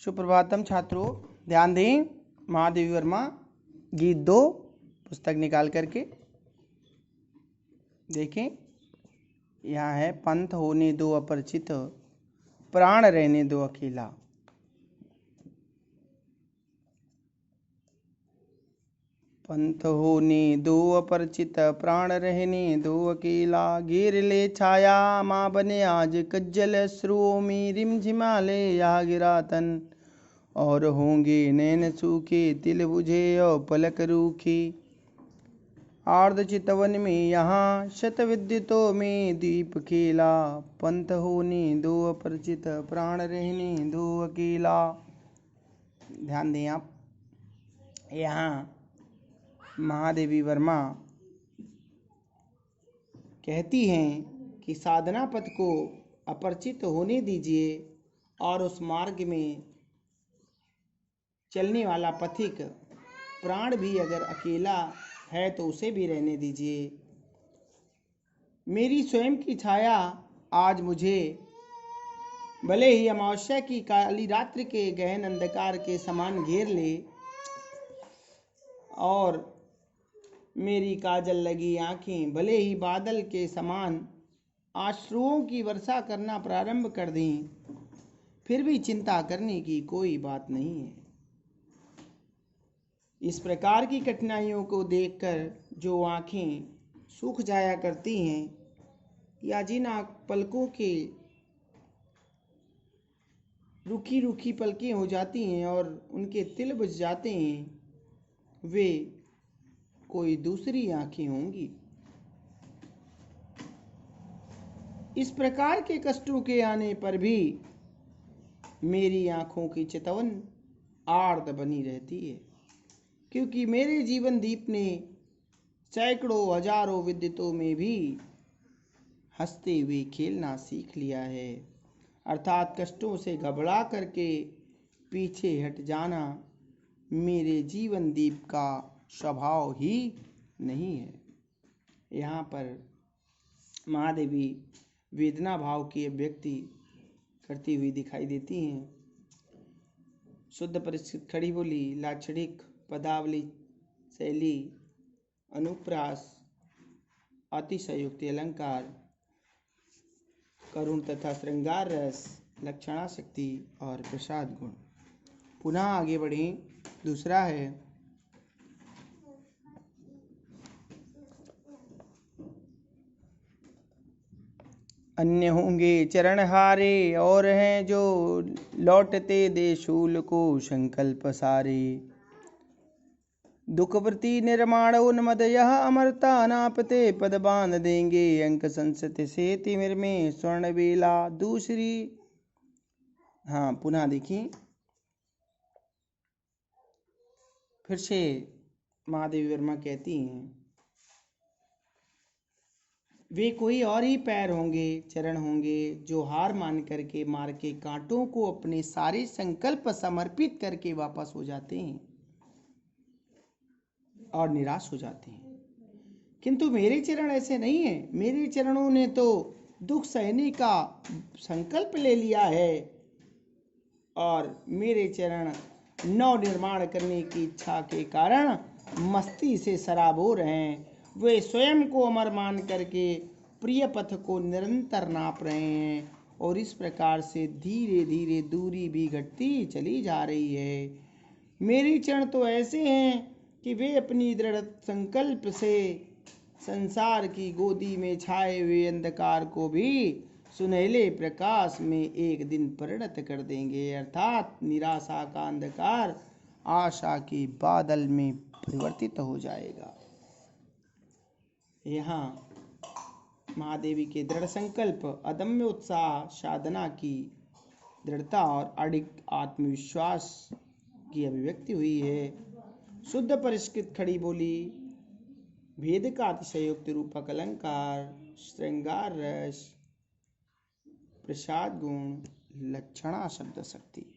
सुप्रभातम छात्रों, ध्यान दें। महादेवी वर्मा गीत 2 पुस्तक निकाल करके देखें। यहाँ है, पंथ होने दो अपरिचित, प्राण रहने दो अकेला। पंथ होने दो अपरिचित, प्राण रहने दो अकेला। घेर ले छाया माँ बने आज, कज्जल अश्रुओं में रिमझिमाले या गिरा तन। और होंगे नैन सूखे, तिल बुझे और पलक रूखी। आर्द्र चितवन में यहाँ शत विद्युतों में दीप खेला। पंथ होने दो अपरिचित, प्राण रहने दो अकेला। ध्यान दें आप, यहाँ महादेवी वर्मा कहती हैं कि साधना पथ को अपरिचित होने दीजिए और उस मार्ग में चलने वाला पथिक प्राण भी अगर अकेला है तो उसे भी रहने दीजिए। मेरी स्वयं की छाया आज मुझे भले ही अमावस्या की काली रात्रि के गहन अंधकार के समान घेर ले, और मेरी काजल लगी आंखें भले ही बादल के समान आश्रुओं की वर्षा करना प्रारंभ कर दें, फिर भी चिंता करने की कोई बात नहीं है। इस प्रकार की कठिनाइयों को देखकर जो आंखें सूख जाया करती हैं या जिन पलकों के रुखी रुखी पलकें हो जाती हैं और उनके तिल बुझ जाते हैं, वे कोई दूसरी आंखें होंगी। इस प्रकार के कष्टों के आने पर भी मेरी आंखों की चितवन आर्द्र बनी रहती है, क्योंकि मेरे जीवन दीप ने सैकड़ों हजारों विद्युतों में भी हंसते हुए खेलना सीख लिया है। अर्थात कष्टों से घबरा करके पीछे हट जाना मेरे जीवन दीप का स्वभाव ही नहीं है। यहाँ पर महादेवी वेदना भाव की अभिव्यक्ति करती हुई दिखाई देती हैं। शुद्ध परिस्कृत खड़ी बोली, लाक्षणिक पदावली, शैली, अनुप्रास, अतिशयोक्ति अलंकार, करुण तथा श्रृंगार रस, लक्षणाशक्ति और प्रसाद गुण। पुनः आगे बढ़ें। दूसरा है, अन्य होंगे चरणहारे और हैं जो लौटते दे शूल को संकल्प सारे। दुखवृत्ति निर्माण उन्मद यह अमरता नापते, पद बांध देंगे अंक संसत से तिमिर में स्वर्ण बेला। दूसरी, हाँ पुनः देखिए, फिर से महादेवी वर्मा कहती हैं, वे कोई और ही पैर होंगे, चरण होंगे जो हार मान करके मार के कांटों को अपने सारे संकल्प समर्पित करके वापस हो जाते हैं और निराश हो जाते हैं। किंतु मेरे चरण ऐसे नहीं हैं। मेरे चरणों ने तो दुख सहने का संकल्प ले लिया है और मेरे चरण नव निर्माण करने की इच्छा के कारण मस्ती से सराबोर हैं। वे स्वयं को अमर मान करके प्रिय पथ को निरंतर नाप रहे हैं और इस प्रकार से धीरे धीरे दूरी भी घटती चली जा रही है। मेरे चरण तो ऐसे हैं कि वे अपनी दृढ़ संकल्प से संसार की गोदी में छाए हुए अंधकार को भी सुनहले प्रकाश में एक दिन परिणत कर देंगे, अर्थात निराशा का अंधकार आशा के बादल में परिवर्तित हो जाएगा। यहाँ महादेवी के दृढ़ संकल्प, अदम्य उत्साह, साधना की दृढ़ता और अडिग आत्मविश्वास की अभिव्यक्ति हुई है। शुद्ध परिष्कृत खड़ी बोली, भेद का अतिशयोक्त रूपक अलंकार, श्रृंगार रस, प्रसाद गुण, लक्षणा शब्द शक्ति।